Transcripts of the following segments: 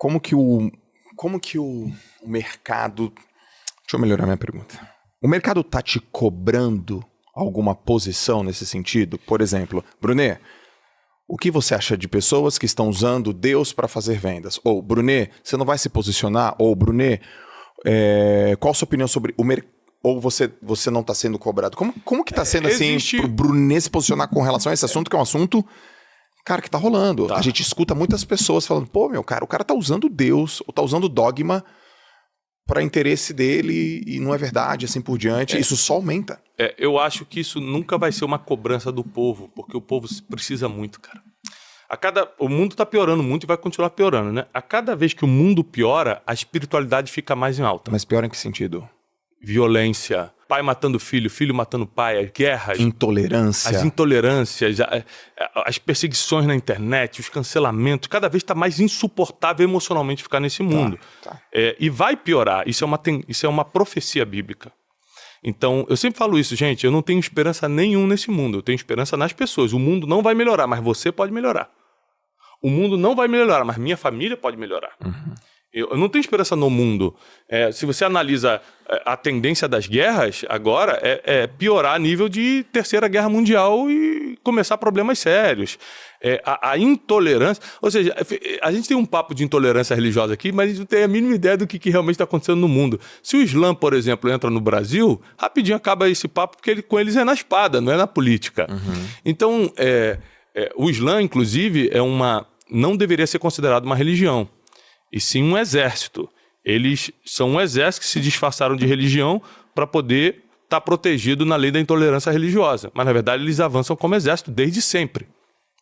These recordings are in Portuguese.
como que o mercado... Deixa eu melhorar minha pergunta. O mercado tá te cobrando alguma posição nesse sentido? Por exemplo, Brunet, o que você acha de pessoas que estão usando Deus para fazer vendas? Ou, Brunet, você não vai se posicionar? Ou, Brunet, qual a sua opinião sobre o mercado? Ou você não está sendo cobrado? Como que está sendo assim pro Brunet se posicionar com relação a esse assunto, que é um assunto, cara, que tá rolando. Tá. A gente escuta muitas pessoas falando, pô, meu cara, o cara tá usando Deus, ou tá usando dogma para interesse dele e não é verdade, assim por diante. Isso só aumenta. Eu acho que isso nunca vai ser uma cobrança do povo, porque o povo precisa muito, cara. O mundo tá piorando muito e vai continuar piorando, né? A cada vez que o mundo piora, a espiritualidade fica mais em alta. Mas pior em que sentido? Violência, pai matando filho, filho matando pai, guerras. Intolerância. As intolerâncias, as perseguições na internet, os cancelamentos. Cada vez está mais insuportável emocionalmente ficar nesse mundo. Tá. E vai piorar. Isso é uma profecia bíblica. Então, eu sempre falo isso, gente, eu não tenho esperança nenhuma nesse mundo. Eu tenho esperança nas pessoas. O mundo não vai melhorar, mas você pode melhorar. O mundo não vai melhorar, mas minha família pode melhorar. Uhum. Eu não tenho esperança no mundo. Se você analisa a tendência das guerras, agora é piorar a nível de Terceira Guerra Mundial e começar problemas sérios. A intolerância... Ou seja, a gente tem um papo de intolerância religiosa aqui, mas a gente não tem a mínima ideia do que realmente está acontecendo no mundo. Se o Islã, por exemplo, entra no Brasil, rapidinho acaba esse papo, porque com eles é na espada, não é na política. Uhum. Então, o Islã, inclusive, não deveria ser considerado uma religião, e sim um exército. Eles são um exército que se disfarçaram de religião para poder estar protegido na lei da intolerância religiosa. Mas, na verdade, eles avançam como exército desde sempre.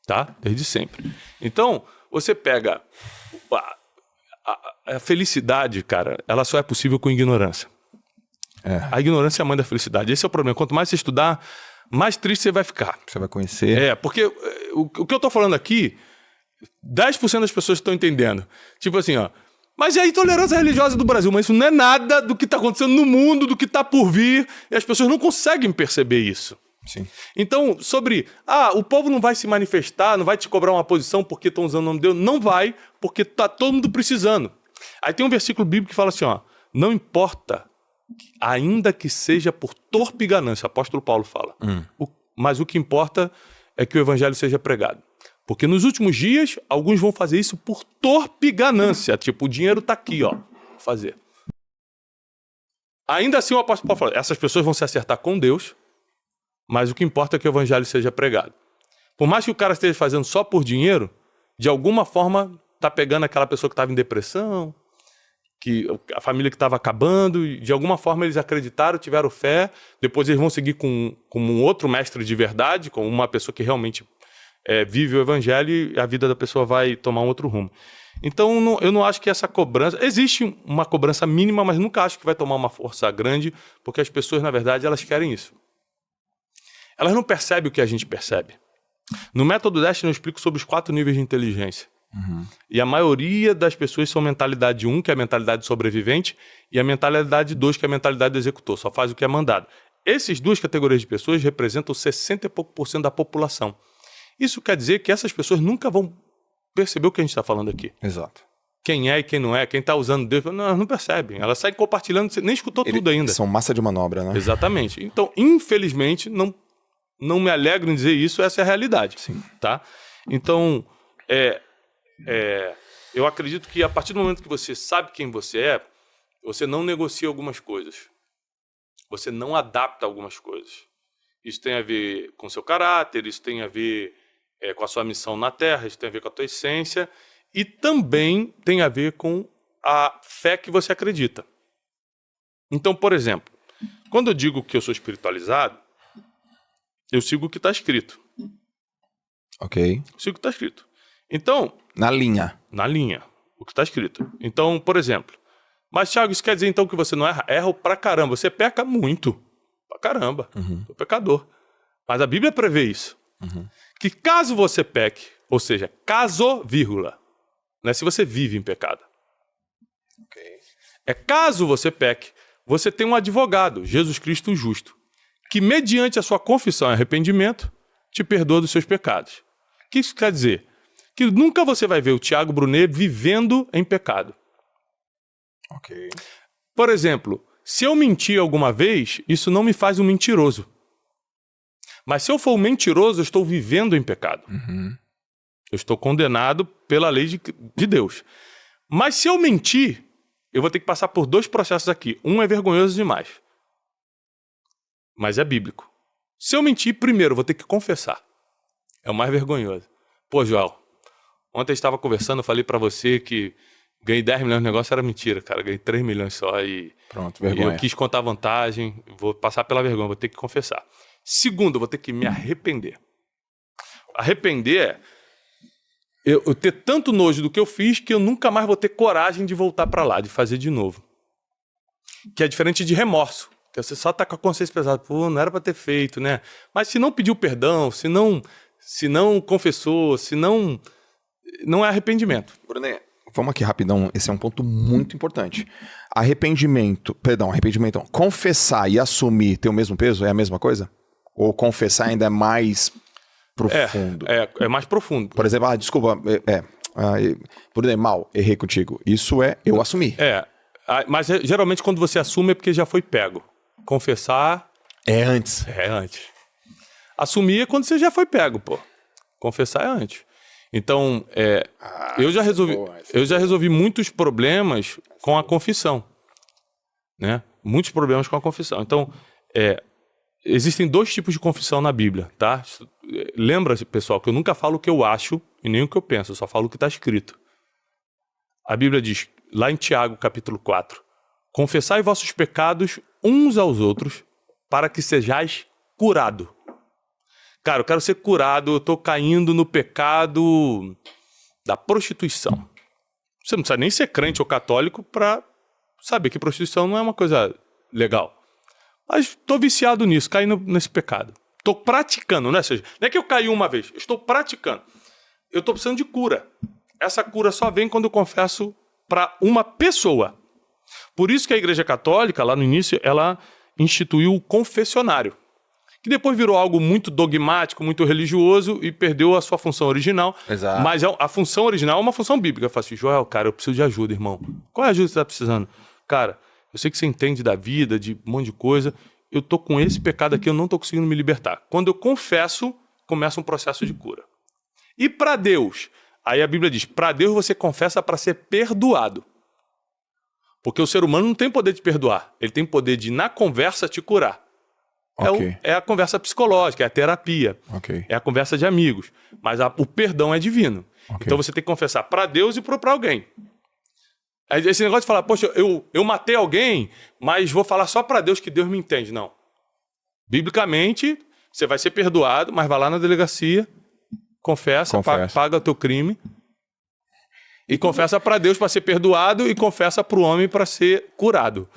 Tá? Desde sempre. Então, você pega... A felicidade, cara, ela só é possível com ignorância. A ignorância é a mãe da felicidade. Esse é o problema. Quanto mais você estudar, mais triste você vai ficar. Você vai conhecer. Porque o que eu tô falando aqui... 10% das pessoas estão entendendo. Tipo assim, ó. Mas é a intolerância religiosa do Brasil. Mas isso não é nada do que está acontecendo no mundo, do que está por vir. E as pessoas não conseguem perceber isso. Sim. Então, o povo não vai se manifestar, não vai te cobrar uma posição porque estão usando o nome de Deus. Não vai, porque tá todo mundo precisando. Aí tem um versículo bíblico que fala assim, ó. Não importa, ainda que seja por torpe ganância. O apóstolo Paulo fala. Mas o que importa é que o evangelho seja pregado. Porque nos últimos dias, alguns vão fazer isso por torpe ganância. Tipo, o dinheiro tá aqui, ó. Vou fazer. Ainda assim, o apóstolo Paulo fala, essas pessoas vão se acertar com Deus, mas o que importa é que o evangelho seja pregado. Por mais que o cara esteja fazendo só por dinheiro, de alguma forma tá pegando aquela pessoa que estava em depressão, a família que estava acabando, e de alguma forma eles acreditaram, tiveram fé, depois eles vão seguir com um outro mestre de verdade, com uma pessoa que realmente... vive o evangelho e a vida da pessoa vai tomar um outro rumo. Então, eu não acho que essa cobrança... Existe uma cobrança mínima, mas nunca acho que vai tomar uma força grande, porque as pessoas, na verdade, elas querem isso. Elas não percebem o que a gente percebe. No método Destiny eu explico sobre os 4 níveis de inteligência. Uhum. E a maioria das pessoas são mentalidade 1, que é a mentalidade sobrevivente, e a mentalidade 2, que é a mentalidade do executor, só faz o que é mandado. Essas duas categorias de pessoas representam 60 e pouco % da população. Isso quer dizer que essas pessoas nunca vão perceber o que a gente está falando aqui. Exato. Quem é e quem não é, quem está usando Deus, não percebem. Elas saem compartilhando, você nem escutou tudo ainda. São massa de manobra, né? Exatamente. Então, infelizmente, não me alegro em dizer isso, essa é a realidade. Sim. Tá? Então, eu acredito que a partir do momento que você sabe quem você é, você não negocia algumas coisas. Você não adapta algumas coisas. Isso tem a ver com o seu caráter, isso tem a ver com a sua missão na Terra, isso tem a ver com a tua essência e também tem a ver com a fé que você acredita. Então, por exemplo, quando eu digo que eu sou espiritualizado, eu sigo o que está escrito. Ok. Eu sigo o que está escrito. Então... Na linha. Na linha. O que está escrito. Então, por exemplo... Mas, Thiago, isso quer dizer então que você não erra? Erra pra caramba. Você peca muito. Pra caramba. Uhum. Sou pecador. Mas a Bíblia prevê isso. Uhum. Que caso você peque, ou seja, caso, vírgula, não é se você vive em pecado. Okay. Caso você peque, você tem um advogado, Jesus Cristo o justo, que mediante a sua confissão e arrependimento, te perdoa dos seus pecados. O que isso quer dizer? que nunca você vai ver o Tiago Brunet vivendo em pecado. Ok. Por exemplo, se eu mentir alguma vez, isso não me faz um mentiroso. Mas se eu for um mentiroso, eu estou vivendo em pecado. Uhum. Eu estou condenado pela lei de Deus. Mas se eu mentir, eu vou ter que passar por 2 processos aqui. Um é vergonhoso demais. Mas é bíblico. Se eu mentir, primeiro, eu vou ter que confessar. É o mais vergonhoso. Pô, Joel, ontem eu estava conversando, eu falei pra você que ganhei 10 milhões no negócio, era mentira, cara. Ganhei 3 milhões só e... Pronto, vergonha. Eu quis contar vantagem, vou passar pela vergonha, vou ter que confessar. Segundo, eu vou ter que me arrepender. Arrepender é eu ter tanto nojo do que eu fiz que eu nunca mais vou ter coragem de voltar pra lá, de fazer de novo. Que é diferente de remorso. Que você só tá com a consciência pesada. Pô, não era pra ter feito, né? Mas se não pediu perdão, se não confessou, se não é arrependimento. Brunet, vamos aqui rapidão. Esse é um ponto muito importante. Arrependimento, confessar e assumir tem o mesmo peso? É a mesma coisa? Ou confessar ainda é mais profundo? É mais profundo. Por exemplo, desculpa, Brunet, mal, errei contigo. Isso é eu assumir. Mas geralmente quando você assume é porque já foi pego. Confessar... É antes. É antes. Assumir é quando você já foi pego, pô. Confessar é antes. Então, eu já resolvi muitos problemas com a confissão. Né? Muitos problemas com a confissão. Então, existem 2 tipos de confissão na Bíblia, tá? Lembra, pessoal, que eu nunca falo o que eu acho e nem o que eu penso, eu só falo o que está escrito. A Bíblia diz, lá em Tiago, capítulo 4, confessai vossos pecados uns aos outros para que sejais curado. Cara, eu quero ser curado, eu tô caindo no pecado da prostituição. Você não precisa nem ser crente ou católico para saber que prostituição não é uma coisa legal. Mas tô viciado nisso, caí nesse pecado. Tô praticando, né? Ou seja, não é que eu caí uma vez, eu estou praticando. Eu tô precisando de cura. Essa cura só vem quando eu confesso para uma pessoa. Por isso que a Igreja Católica, lá no início, ela instituiu o confessionário. Que depois virou algo muito dogmático, muito religioso e perdeu a sua função original. Exato. Mas a função original é uma função bíblica. Eu falo assim, Joel, cara, eu preciso de ajuda, irmão. Qual é a ajuda que você está precisando? Cara, eu sei que você entende da vida, de um monte de coisa. Eu tô com esse pecado aqui, eu não tô conseguindo me libertar. Quando eu confesso, começa um processo de cura. E para Deus? Aí a Bíblia diz, para Deus você confessa para ser perdoado. Porque o ser humano não tem poder de perdoar. Ele tem poder de, na conversa, te curar. Okay. É a conversa psicológica, é a terapia. Okay. É a conversa de amigos. Mas o perdão é divino. Okay. Então você tem que confessar para Deus e para alguém. Esse negócio de falar, poxa, eu matei alguém, mas vou falar só para Deus que Deus me entende. Não. Biblicamente, você vai ser perdoado, mas vai lá na delegacia, confessa. Paga o teu crime. E confessa para Deus para ser perdoado e confessa para o homem para ser curado.